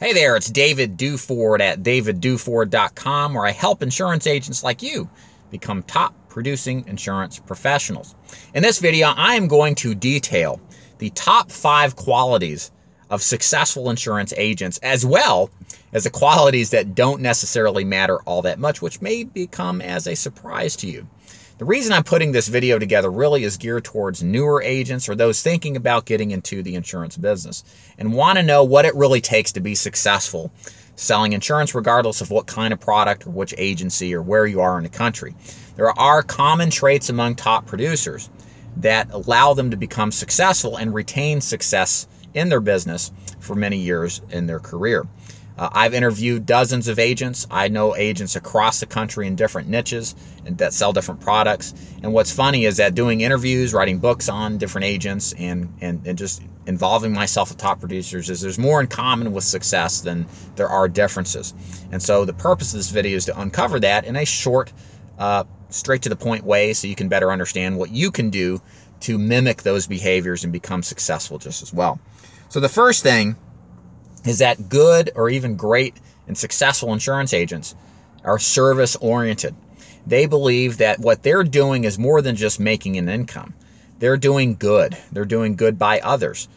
Hey there, it's David Duford at davidduford.com, where I help insurance agents like you become top producing insurance professionals. In this video, I am going to detail the top 5 qualities of successful insurance agents, as well as the qualities that don't necessarily matter all that much, which may become as a surprise to you. The reason I'm putting this video together really is geared towards newer agents or those thinking about getting into the insurance business and want to know what it really takes to be successful selling insurance, regardless of what kind of product or which agency or where you are in the country. There are common traits among top producers that allow them to become successful and retain success in their business for many years in their career. I've interviewed dozens of agents. I know agents across the country in different niches and that sell different products. And what's funny is that doing interviews, writing books on different agents, and just involving myself with top producers is there's more in common with success than there are differences. And so the purpose of this video is to uncover that in a short, straight to the point way so you can better understand what you can do to mimic those behaviors and become successful just as well. So the first thing is that good or even great and successful insurance agents are service-oriented. They believe that what they're doing is more than just making an income. They're doing good. They're doing good by others.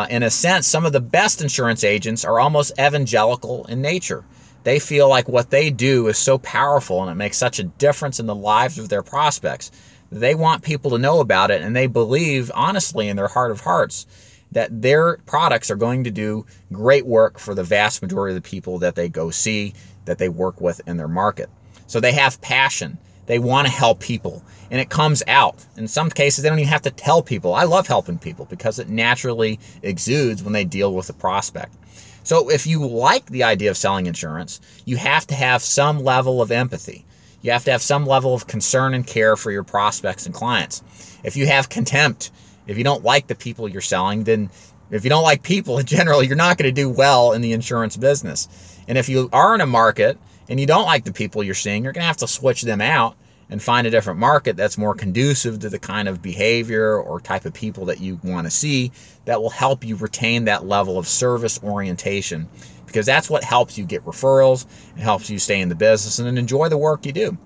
In a sense, some of the best insurance agents are almost evangelical in nature. They feel like what they do is so powerful and it makes such a difference in the lives of their prospects. They want people to know about it, and they believe honestly in their heart of hearts that their products are going to do great work for the vast majority of the people that they go see, that they work with in their market. So they have passion. They want to help people, and it comes out. In some cases, they don't even have to tell people. I love helping people because it naturally exudes when they deal with a prospect. So if you like the idea of selling insurance, you have to have some level of empathy. You have to have some level of concern and care for your prospects and clients. If you have contempt, if you don't like the people you're selling, then if you don't like people in general, you're not going to do well in the insurance business. And if you are in a market and you don't like the people you're seeing, you're going to have to switch them out and find a different market that's more conducive to the kind of behavior or type of people that you want to see that will help you retain that level of service orientation, because that's what helps you get referrals. It helps you stay in the business and then enjoy the work you do.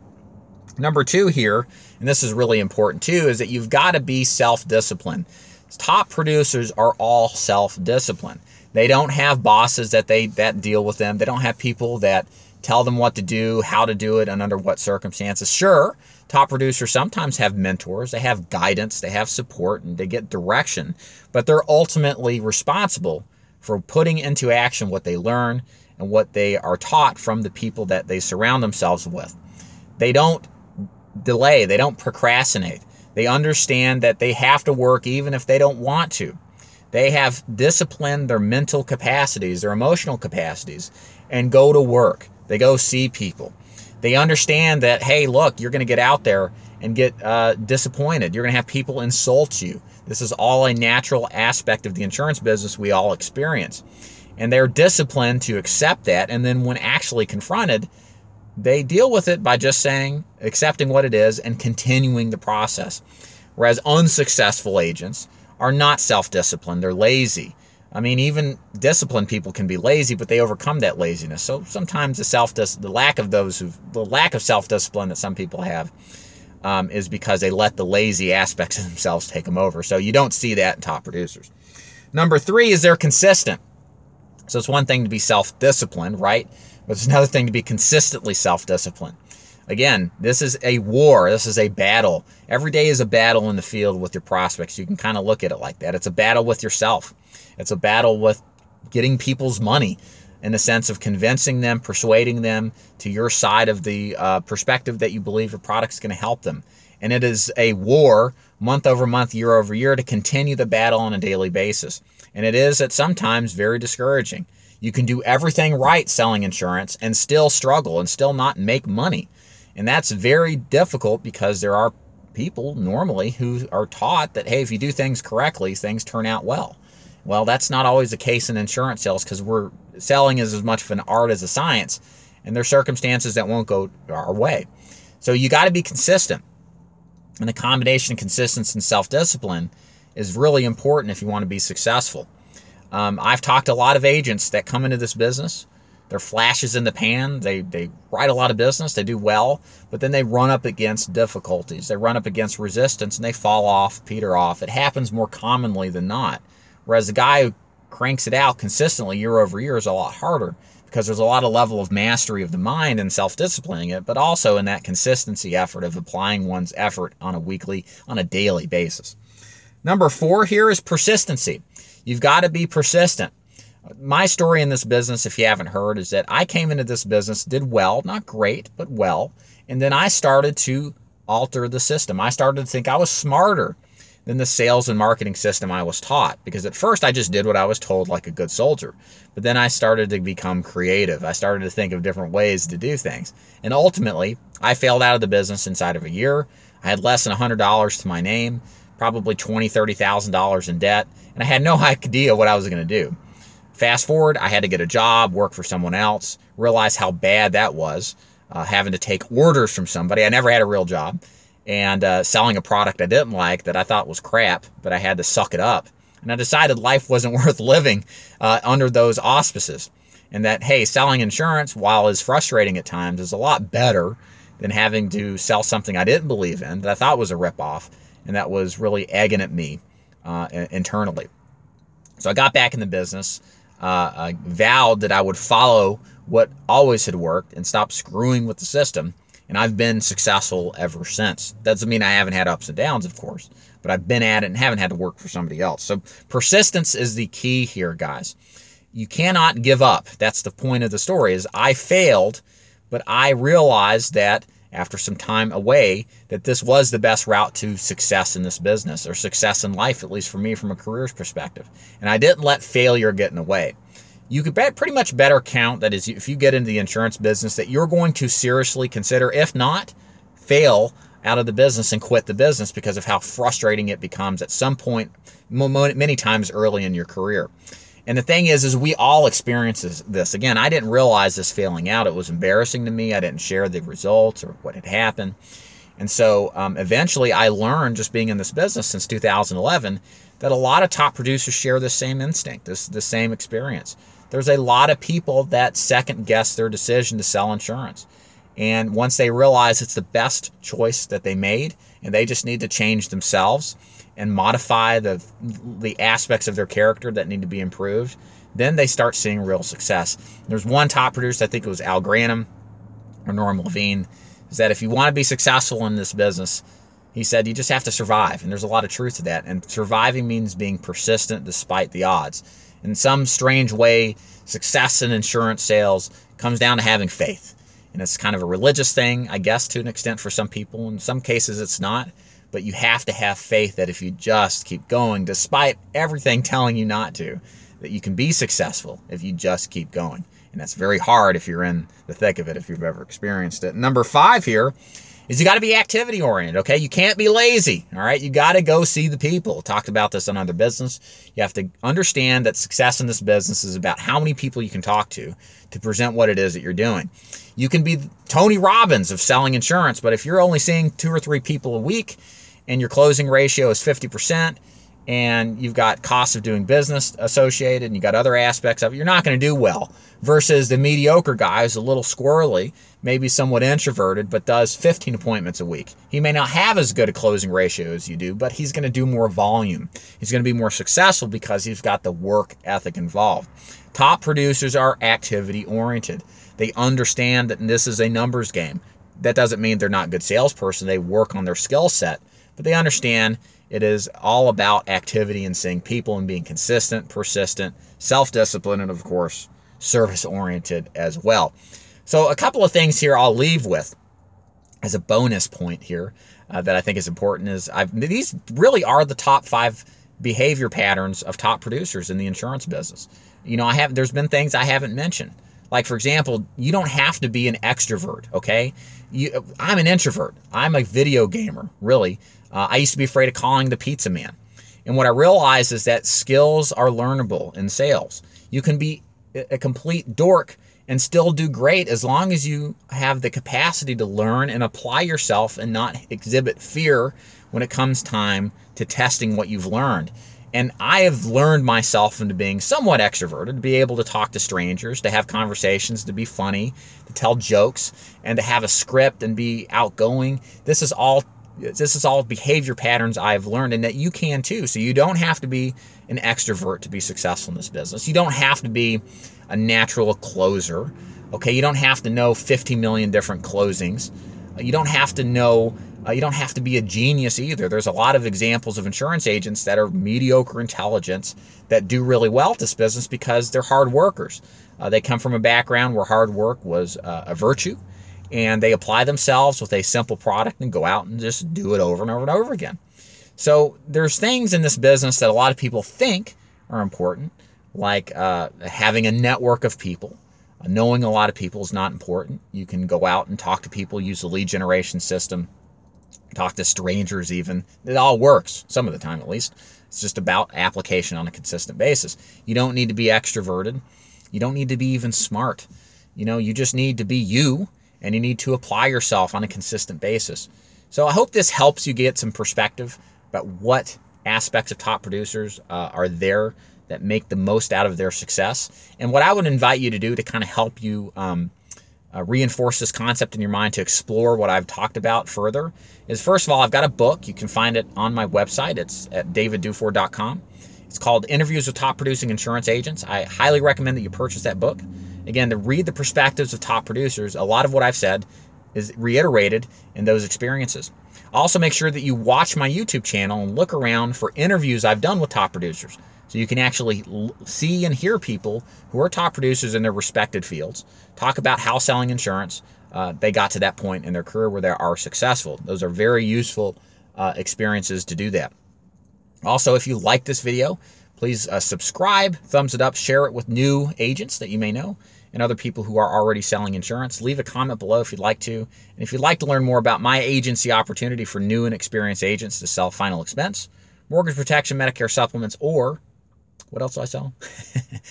Number 2 here, and this is really important too, is that you've got to be self-disciplined. Top producers are all self-disciplined. They don't have bosses that deal with them. They don't have people that tell them what to do, how to do it, and under what circumstances. Sure, top producers sometimes have mentors. They have guidance. They have support, and they get direction. But they're ultimately responsible for putting into action what they learn and what they are taught from the people that they surround themselves with. They don't delay. They don't procrastinate. They understand that they have to work even if they don't want to. They have disciplined their mental capacities, their emotional capacities, and go to work. They go see people. They understand that, hey, look, you're going to get out there and get disappointed. You're going to have people insult you. This is all a natural aspect of the insurance business we all experience. And they're disciplined to accept that, and then when actually confronted, they deal with it by just accepting what it is and continuing the process. Whereas unsuccessful agents are not self-disciplined. They're lazy. I mean, even disciplined people can be lazy, but they overcome that laziness. So sometimes the lack of self-discipline that some people have is because they let the lazy aspects of themselves take them over. So you don't see that in top producers. Number 3 is they're consistent. So it's one thing to be self-disciplined, right? But it's another thing to be consistently self-disciplined. Again, this is a war. This is a battle. Every day is a battle in the field with your prospects. You can kind of look at it like that. It's a battle with yourself. It's a battle with getting people's money in the sense of convincing them, persuading them to your side of the perspective that you believe your product is going to help them. And it is a war month over month, year over year, to continue the battle on a daily basis. And it is at sometimes very discouraging. You can do everything right selling insurance and still struggle and still not make money. And that's very difficult because there are people normally who are taught that, hey, if you do things correctly, things turn out well. Well, that's not always the case in insurance sales, because selling is as much of an art as a science, and there are circumstances that won't go our way. So you got to be consistent. And the combination of consistency and self-discipline is really important if you want to be successful. I've talked to a lot of agents that come into this business. They're flashes in the pan. They write a lot of business. They do well, but then they run up against difficulties. They run up against resistance, and they fall off, peter off. It happens more commonly than not. Whereas the guy who cranks it out consistently year over year is a lot harder, because there's a lot of level of mastery of the mind and self-disciplining it, but also in that consistency effort of applying one's effort on a weekly, on a daily basis. Number 4 here is persistency. You've got to be persistent. My story in this business, if you haven't heard, is that I came into this business, did well, not great, but well, and then I started to alter the system. I started to think I was smarter than the sales and marketing system I was taught, because at first I just did what I was told like a good soldier. But then I started to become creative. I started to think of different ways to do things. And ultimately, I failed out of the business inside of a year. I had less than $100 to my name, probably $20,000, $30,000 in debt, and I had no idea what I was going to do. Fast forward, I had to get a job, work for someone else, realize how bad that was, having to take orders from somebody. I never had a real job. And selling a product I didn't like that I thought was crap, but I had to suck it up. And I decided life wasn't worth living under those auspices. And that, hey, selling insurance, while is frustrating at times, is a lot better than having to sell something I didn't believe in, that I thought was a ripoff, and that was really egging at me internally. So I got back in the business. I vowed that I would follow what always had worked and stop screwing with the system. And I've been successful ever since. Doesn't mean I haven't had ups and downs, of course, but I've been at it and haven't had to work for somebody else. So persistence is the key here, guys. You cannot give up. That's the point of the story, is I failed, but I realized that after some time away, that this was the best route to success in this business, or success in life, at least for me from a career's perspective. And I didn't let failure get in the way. You could pretty much better count, that is, if you get into the insurance business, that you're going to seriously consider, if not, fail out of the business and quit the business because of how frustrating it becomes at some point, many times early in your career. And the thing is we all experience this. Again, I didn't realize this failing out. It was embarrassing to me. I didn't share the results or what had happened. And so eventually I learned, just being in this business since 2011, that a lot of top producers share this same instinct, this same experience. There's a lot of people that second guess their decision to sell insurance. And once they realize it's the best choice that they made, and they just need to change themselves and modify the aspects of their character that need to be improved, then they start seeing real success. There's one top producer, I think it was Al Granum or Norm Levine, is that if you want to be successful in this business, he said, you just have to survive. And there's a lot of truth to that. And surviving means being persistent despite the odds. In some strange way, success in insurance sales comes down to having faith. And it's kind of a religious thing, I guess, to an extent for some people. In some cases, it's not. But you have to have faith that if you just keep going, despite everything telling you not to, that you can be successful if you just keep going. And that's very hard if you're in the thick of it, if you've ever experienced it. Number 5 here is you got to be activity oriented, okay? You can't be lazy, all right? You got to go see the people. Talked about this on other business. You have to understand that success in this business is about how many people you can talk to present what it is that you're doing. You can be Tony Robbins of selling insurance, but if you're only seeing 2 or 3 people a week and your closing ratio is 50%, and you've got costs of doing business associated, and you got other aspects of it, you're not going to do well. Versus the mediocre guy who's a little squirrely, maybe somewhat introverted, but does 15 appointments a week. He may not have as good a closing ratio as you do, but he's going to do more volume. He's going to be more successful because he's got the work ethic involved. Top producers are activity oriented. They understand that this is a numbers game. That doesn't mean they're not good salesperson. They work on their skill set, but they understand it is all about activity and seeing people and being consistent, persistent, self-disciplined, and of course, service-oriented as well. So a couple of things here I'll leave with as a bonus point here that I think is important is these really are the top 5 behavior patterns of top producers in the insurance business. You know, there's been things I haven't mentioned. Like, for example, you don't have to be an extrovert, okay? I'm an introvert. I'm a video gamer, really. I used to be afraid of calling the pizza man. And what I realized is that skills are learnable in sales. You can be a complete dork and still do great as long as you have the capacity to learn and apply yourself and not exhibit fear when it comes time to testing what you've learned. And I have learned myself into being somewhat extroverted, to be able to talk to strangers, to have conversations, to be funny, to tell jokes, and to have a script and be outgoing. This is all behavior patterns I've learned, and that you can too. So you don't have to be an extrovert to be successful in this business. You don't have to be a natural closer. Okay, you don't have to know 50 million different closings. You don't have to know. You don't have to be a genius either. There's a lot of examples of insurance agents that are mediocre intelligence that do really well at this business because they're hard workers. They come from a background where hard work was a virtue, and they apply themselves with a simple product and go out and just do it over and over and over again. So there's things in this business that a lot of people think are important, like having a network of people. Knowing a lot of people is not important. You can go out and talk to people, use the lead generation system, talk to strangers even. It all works, some of the time at least. It's just about application on a consistent basis. You don't need to be extroverted. You don't need to be even smart. You just need to be you, and you need to apply yourself on a consistent basis. So I hope this helps you get some perspective about what aspects of top producers are there that make the most out of their success. And what I would invite you to do to kind of help you reinforce this concept in your mind, to explore what I've talked about further, is first of all, I've got a book. You can find it on my website. It's at daviddufour.com. It's called Interviews with Top Producing Insurance Agents. I highly recommend that you purchase that book. Again, to read the perspectives of top producers, a lot of what I've said is reiterated in those experiences. Also, make sure that you watch my YouTube channel and look around for interviews I've done with top producers, so you can actually see and hear people who are top producers in their respected fields talk about how selling insurance they got to that point in their career where they are successful. Those are very useful experiences to do that. Also, if you like this video, please subscribe, thumbs it up, share it with new agents that you may know and other people who are already selling insurance. Leave a comment below if you'd like to. And if you'd like to learn more about my agency opportunity for new and experienced agents to sell final expense, mortgage protection, Medicare supplements, or what else do I sell?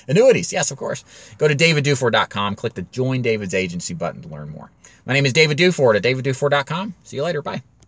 Annuities, yes, of course. Go to daviddufour.com, click the Join David's Agency button to learn more. My name is David Dufour at daviddufour.com. See you later. Bye.